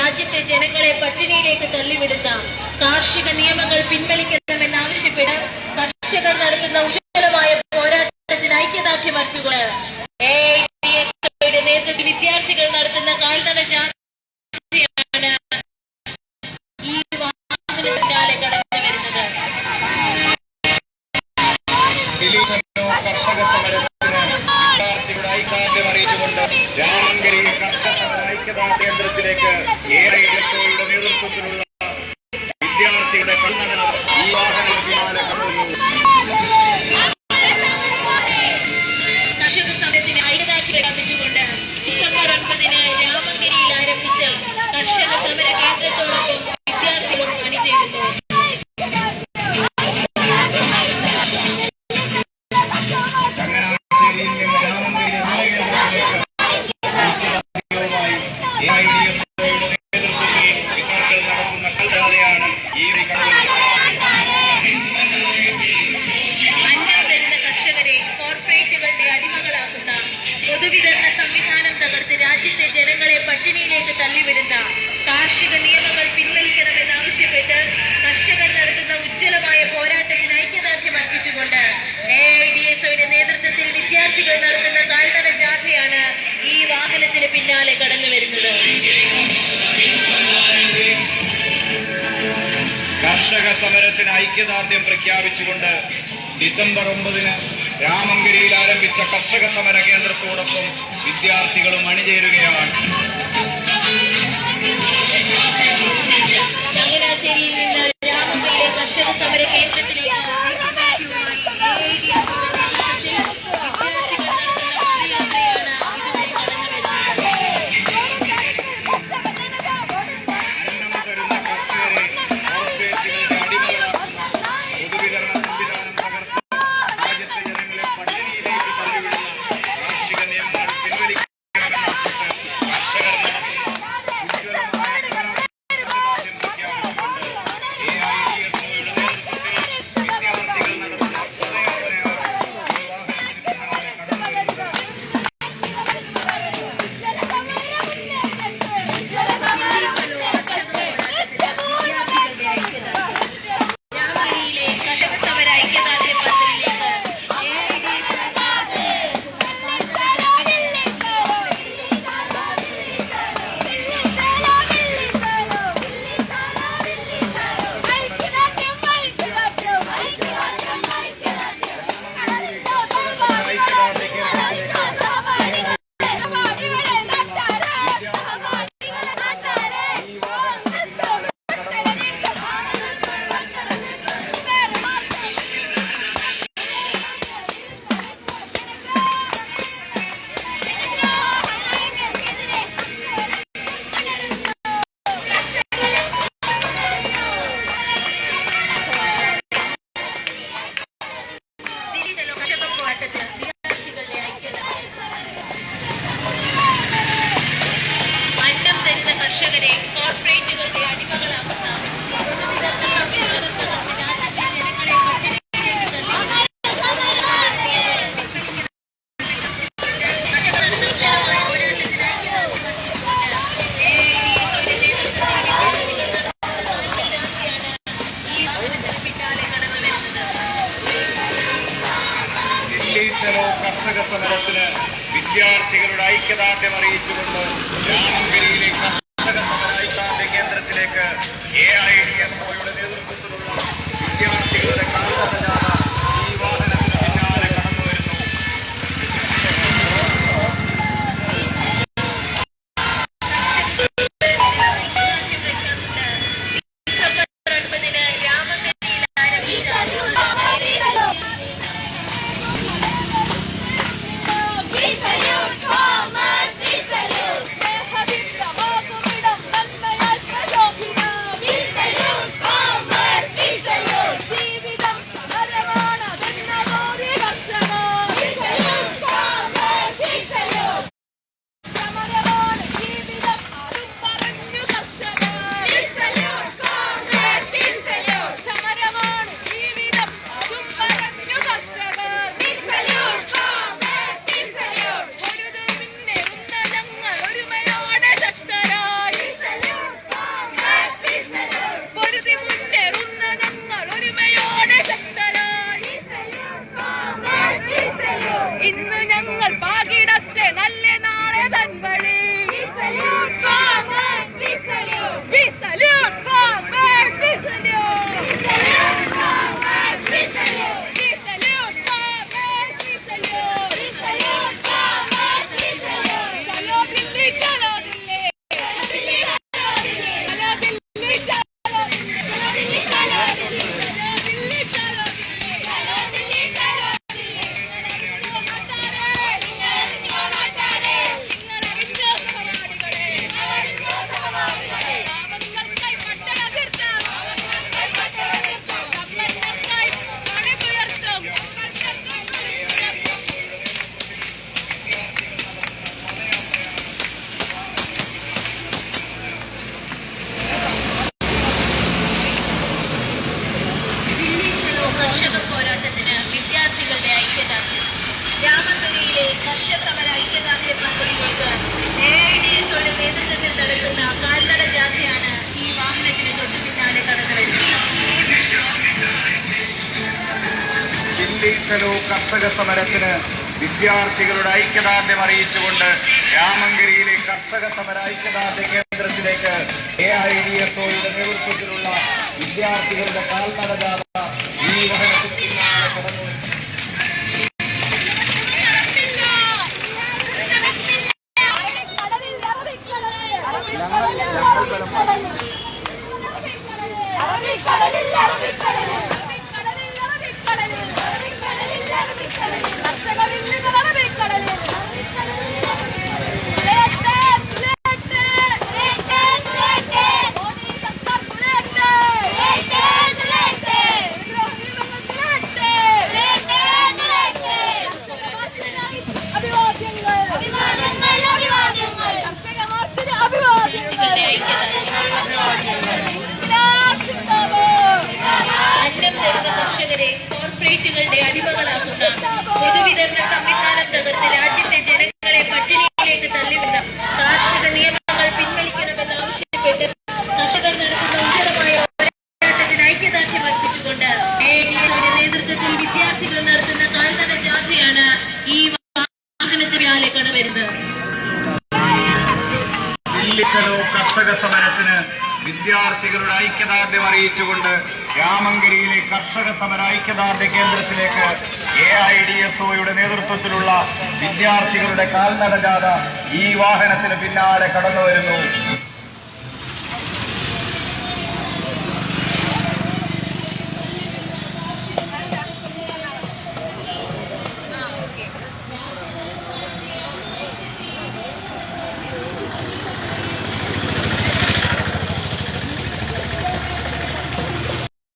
രാജ്യത്തെ ജനങ്ങളെ പട്ടിണിയിലേക്ക് തള്ളിവിടുന്ന കാർഷിക നിയമങ്ങൾ പിൻവലിക്കണമെന്നാവശ്യപ്പെട്ട് കർഷകർ നടത്തുന്ന ഉജ്ജ്വലമായ പോരാട്ടത്തിന് ഐക്യദാർഢ്യം അർപ്പിക്കുക. AIDSയുടെ നേതൃത്വത്തിൽ വിദ്യാർത്ഥികൾ നടത്തുന്ന കാൽനട ജാഥയാണ് ഈ വാഹനത്തിന് പിന്നാലെ കടന്നു വരുന്നത്. കർഷക സമരത്തിന് വിദ്യാർത്ഥികളുടെ ഐക്യദാർഢ്യം അറിയിച്ചുകൊണ്ട് രാമങ്കരി കർഷക സമര ഐക്യദാർഢ്യ കേന്ദ്രത്തിലേക്ക് AIDSയുടെ നേതൃത്വത്തിലുള്ള വിദ്യാർത്ഥികളുടെ കണ്ണന ഈ വാഹനത്തിന് പിന്നാലെ കടന്നു. കർഷക സമരത്തിന് ഐക്യദാർഢ്യം പ്രഖ്യാപിച്ചുകൊണ്ട് ഡിസംബർ 9-ന് രാമങ്കരിയിൽ ആരംഭിച്ച കർഷക സമര കേന്ദ്രത്തോടൊപ്പം വിദ്യാർത്ഥികളും അണിചേരുന്നു. ചങ്ങനാശ്ശേരിയിൽ നിന്ന് രാമങ്കരി AIDSയുടെ നേതൃത്വത്തിൽ വിദ്യാർത്ഥികൾ നടത്തുന്ന കൽജാഥയാണ് ഈ അന്നം വരുന്ന കർഷകരെ കോർപ്പറേറ്റുകളുടെ അടിമകളാക്കുന്ന പൊതുവിതരണ സംവിധാനം തകർത്ത് രാജ്യത്തെ ജനങ്ങളെ പട്ടിണിയിലേക്ക് തള്ളിവിടുന്ന കാർഷിക നിയമങ്ങൾ പിൻവലിക്കണമെന്നാവശ്യപ്പെട്ട് കർഷകർ നടത്തുന്ന ഉജ്ജ്വലമായ പോരാട്ടത്തിന് ഐക്യദാർഢ്യം അർപ്പിച്ചുകൊണ്ട് AIDSയുടെ നേതൃത്വത്തിൽ വിദ്യാർത്ഥികൾ നടത്തുന്ന കാൽനട ജാഥയാണ് ഈ വാഹനത്തിന് പിന്നാലെ കടന്നു വരുന്നത്. കർഷക സമരത്തിന് ഐക്യദാർഢ്യം പ്രഖ്യാപിച്ചുകൊണ്ട് ഡിസംബർ 9-ന് രാമങ്കരിയിൽ ആരംഭിച്ച കർഷക സമര കേന്ദ്രത്തോടൊപ്പം വിദ്യാർത്ഥികളും അണിചേരുകയാണ്. ചങ്ങനാശ്ശേരിയിൽ നിന്ന് രാമങ്കരിയിലെ കർഷക സമര കേന്ദ്രത്തിലേക്ക് കർഷക സമരത്തിന് വിദ്യാർത്ഥികളുടെ ഐക്യദാർഢ്യം അറിയിച്ചുകൊണ്ട് രാമങ്കരിയിലെ കർഷക സമര ഐക്യദാർഢ്യ കേന്ദ്രത്തിലേക്ക് AIDSയുടെ നേതൃത്വത്തിലുള്ള വിദ്യാർത്ഥികളുടെ കാൽനട ജാഥ ഈ വാഹനത്തിന് പിന്നാലെ കടന്നു വരുന്നു. ദില്ലി ചലോ കർഷക സമരത്തിന് വിദ്യാർത്ഥികളുടെ ഐക്യദാർഢ്യം അറിയിച്ചുകൊണ്ട് രാമങ്കരിയിലെ കർഷക സമര ഐക്യദാർഢ്യ കേന്ദ്രത്തിലേക്ക് AIDSOയുടെ നേതൃത്വത്തിലുള്ള വിദ്യാർത്ഥികളുടെ കാൽനട ജാഥ ഈ വാഹനത്തിൽ പിന്നാലെ കടന്നു. കോർപ്പറേറ്റുകളുടെ അടിമകളാക്കുന്ന പൊതുവിതരണ സംവിധാനം തകർത്ത് രാജ്യത്തെ ജനങ്ങളെ പട്ടിണിയിലേക്ക് തള്ളിവിട്ട കാർഷിക നിയമങ്ങൾ പിൻവലിക്കണമെന്ന് ആവശ്യപ്പെട്ട് കർഷകർ നടത്തുന്ന ഉജ്ജ്വലമായ പോരാട്ടത്തിന് ഐക്യദാർഢ്യം അർപ്പിച്ചുകൊണ്ട് AIDSOയുടെ നേതൃത്വത്തിൽ വിദ്യാർത്ഥികൾ നടത്തുന്ന കാൽനട ജാഥയാണ് ഈ വാഹനത്തിന് പിന്നാലെ കടവരുന്നത്. ദില്ലി ചലോ കർഷക സമരത്തിന് വിദ്യാർത്ഥികളുടെ ഐക്യദാർഢ്യം അറിയിച്ചുകൊണ്ട് രാമങ്കരിയിലെ കർഷക സമര ഐക്യദാർഢ്യ കേന്ദ്രത്തിലേക്ക് AIDSOയുടെ നേതൃത്വത്തിലുള്ള വിദ്യാർത്ഥികളുടെ കാൽനട ജാഥ ഈ വാഹനത്തിന് പിന്നാലെ കടന്നു വരുന്നു.